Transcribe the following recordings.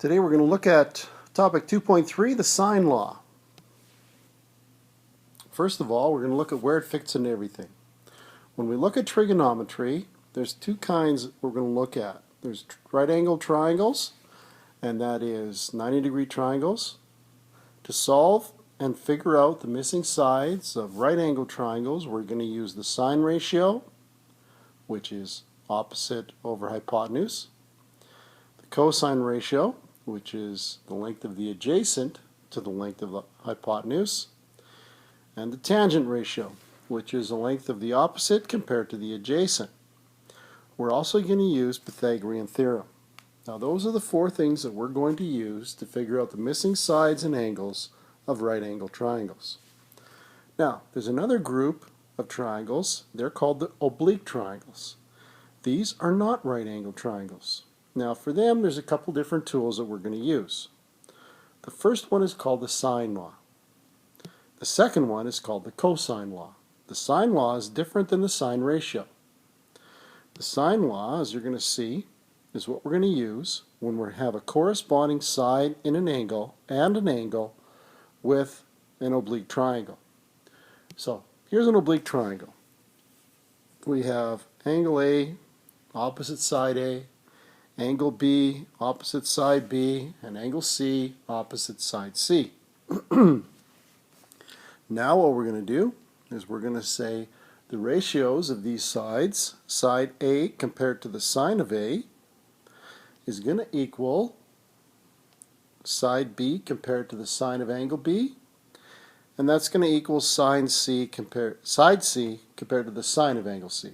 Today we're going to look at topic 2.3, the sine law. First of all, we're going to look at where it fits into everything. When we look at trigonometry, there's two kinds we're going to look at. There's right angle triangles, and that is 90-degree triangles. To solve and figure out the missing sides of right angle triangles, we're going to use the sine ratio, which is opposite over hypotenuse, the cosine ratio, which is the length of the adjacent to the length of the hypotenuse, and the tangent ratio, which is the length of the opposite compared to the adjacent. We're also going to use Pythagorean theorem. Now those are the four things that we're going to use to figure out the missing sides and angles of right angle triangles. Now there's another group of triangles. They're called the oblique triangles. These are not right angle triangles. Now for them there's a couple different tools that we're going to use. The first one is called the sine law. The second one is called the cosine law. The sine law is different than the sine ratio. The sine law, as you're going to see, is what we're going to use when we have a corresponding side in an angle and an angle with an oblique triangle. So here's an oblique triangle. We have angle A, opposite side A, angle B, opposite side B, and angle C, opposite side C. Now what we're going to do is we're going to say the ratios of these sides, side A compared to the sine of A, is going to equal side B compared to the sine of angle B, and that's going to equal side C compared to the sine of angle C.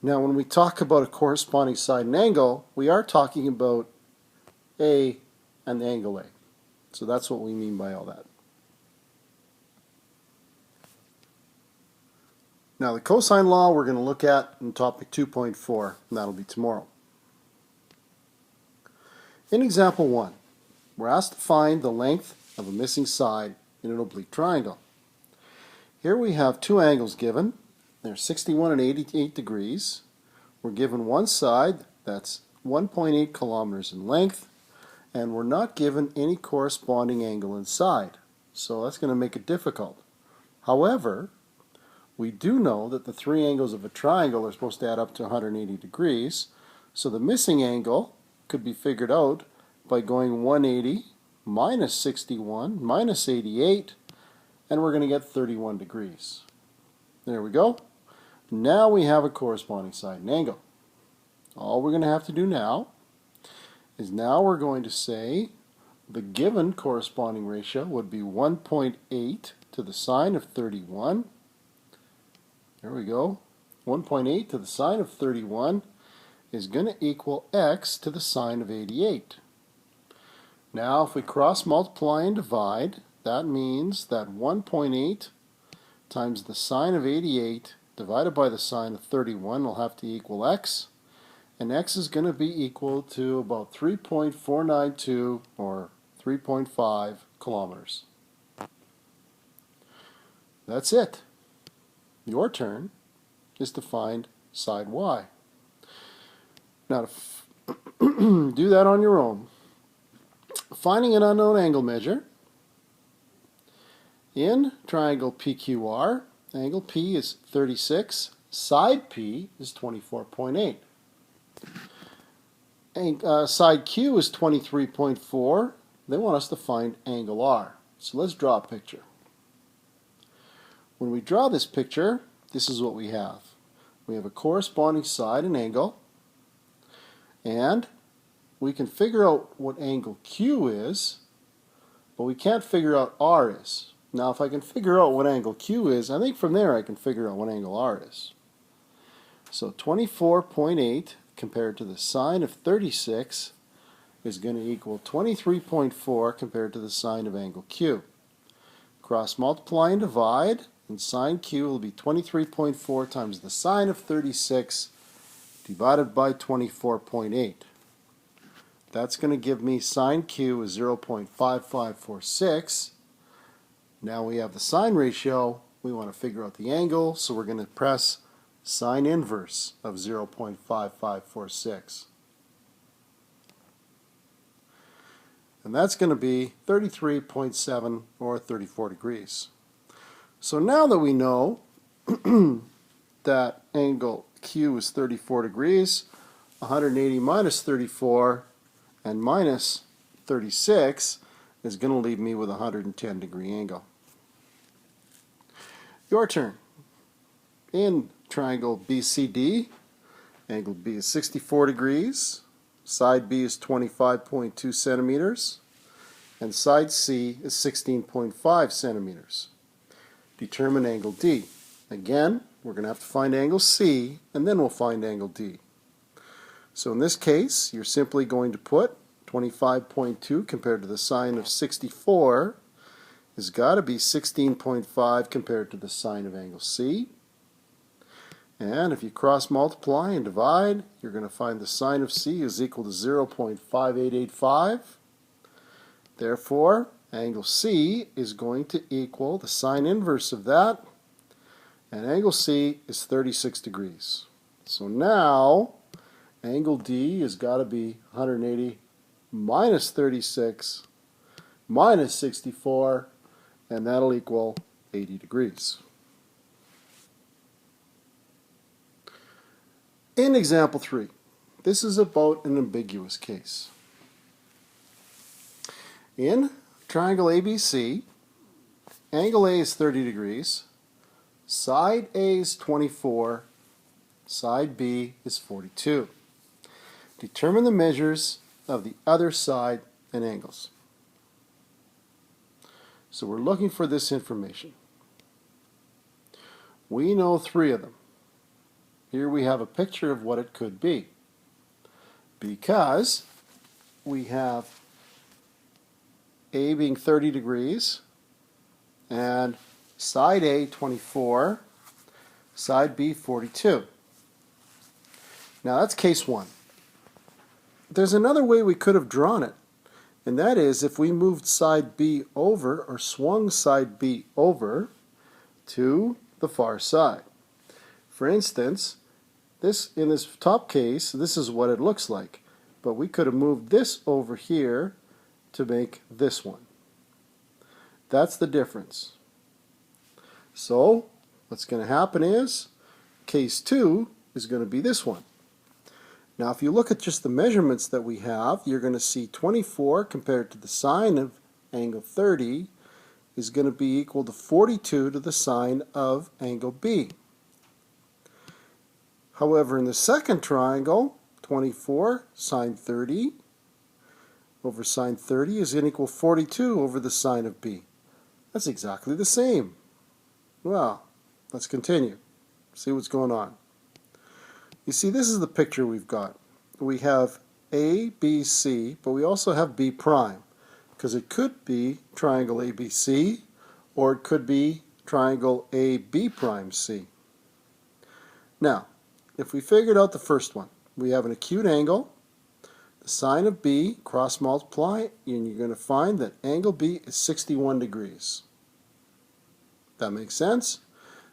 Now when we talk about a corresponding side and angle, we are talking about A and the angle A. So that's what we mean by all that. Now the cosine law we're going to look at in topic 2.4, and that'll be tomorrow. In example 1, we're asked to find the length of a missing side in an oblique triangle. Here we have two angles given. They're 61 and 88 degrees. We're given one side that's 1.8 kilometers in length, and we're not given any corresponding angle inside. So that's going to make it difficult. However, we do know that the three angles of a triangle are supposed to add up to 180 degrees, so the missing angle could be figured out by going 180 minus 61 minus 88, and we're going to get 31 degrees. There we go. Now we have a corresponding side and angle. All we're going to have to do now is we're going to say the given corresponding ratio would be 1.8 to the sine of 31. There we go. 1.8 to the sine of 31 is going to equal x to the sine of 88. Now if we cross multiply and divide, that means that 1.8 times the sine of 88 divided by the sine of 31 will have to equal x, and x is going to be equal to about 3.492 or 3.5 kilometers. That's it. Your turn is to find side y. Now to do that on your own, finding an unknown angle measure, in triangle PQR, angle P is 36, side P is 24.8. Side Q is 23.4. They want us to find angle R. So let's draw a picture. When we draw this picture, this is what we have. We have a corresponding side and angle, and we can figure out what angle Q is, but we can't figure out R is. Now if I can figure out what angle Q is, I think from there I can figure out what angle R is. So 24.8 compared to the sine of 36 is going to equal 23.4 compared to the sine of angle Q. Cross multiply and divide, and sine Q will be 23.4 times the sine of 36 divided by 24.8. That's going to give me sine Q is 0.5546. Now we have the sine ratio. We want to figure out the angle, so we're going to press sine inverse of 0.5546. and that's going to be 33.7 or 34 degrees. So now that we know that angle Q is 34 degrees, 180 minus 34 and minus 36 is going to leave me with a 110 degree angle. Your turn. In triangle BCD, angle B is 64 degrees, side B is 25.2 centimeters, and side C is 16.5 centimeters. Determine angle D. Again, we're going to have to find angle C, and then we'll find angle D. So in this case, you're simply going to put 25.2 compared to the sine of 64 has got to be 16.5 compared to the sine of angle C. And if you cross multiply and divide, you're going to find the sine of C is equal to 0.5885. Therefore, angle C is going to equal the sine inverse of that, and angle C is 36 degrees. So now, angle D has got to be 180 minus 36 minus 64, and that'll equal 80 degrees. In example 3, this is about an ambiguous case. In triangle ABC, angle A is 30 degrees, side A is 24, side B is 42. Determine the measures of the other side and angles. So we're looking for this information. We know 3 of them. Here we have a picture of what it could be, because we have A being 30 degrees and side A 24, side B 42. Now that's case 1. There's another way we could have drawn it, and that is if we moved side B over or swung side B over to the far side. For instance, in this top case, this is what it looks like, but we could have moved this over here to make this one. That's the difference. So what's going to happen is case 2 is going to be this one. Now if you look at just the measurements that we have, you're going to see 24 compared to the sine of angle 30 is going to be equal to 42 to the sine of angle B. However, in the second triangle, 24 sine 30 over sine 30 is going to equal 42 over the sine of B. That's exactly the same. Well, let's continue. See what's going on. You see, this is the picture we've got. We have A, B, C, but we also have B prime, because it could be triangle ABC, or it could be triangle AB prime C. Now, if we figured out the first one, we have an acute angle, the sine of B, cross multiply, and you're going to find that angle B is 61 degrees. That makes sense?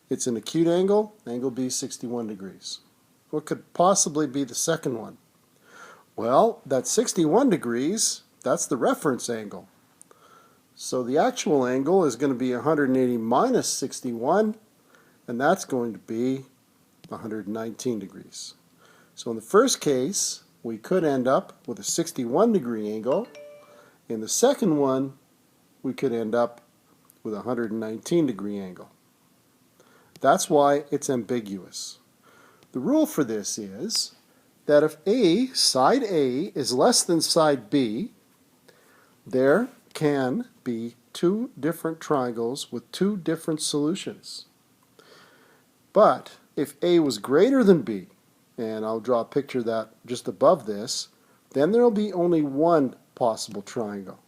It's an acute angle, angle B 61 degrees. What could possibly be the second one? Well, that 61 degrees, that's the reference angle. So the actual angle is going to be 180 minus 61, and that's going to be 119 degrees. So in the first case, we could end up with a 61 degree angle. In the second one, we could end up with a 119 degree angle. That's why it's ambiguous. The rule for this is that if A, side A, is less than side B, there can be 2 different triangles with 2 different solutions. But if A was greater than B, and I'll draw a picture of that just above this, then there will be only one possible triangle.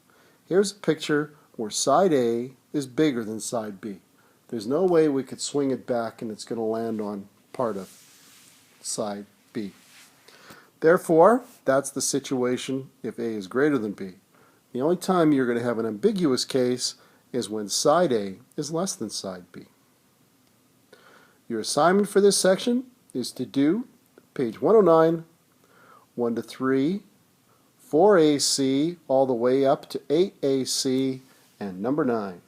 Here's a picture where side A is bigger than side B. There's no way we could swing it back and it's going to land on part of side B. Therefore, that's the situation if A is greater than B. The only time you're going to have an ambiguous case is when side A is less than side B. Your assignment for this section is to do page 109, 1 to 3, 4AC all the way up to 8AC, and number 9.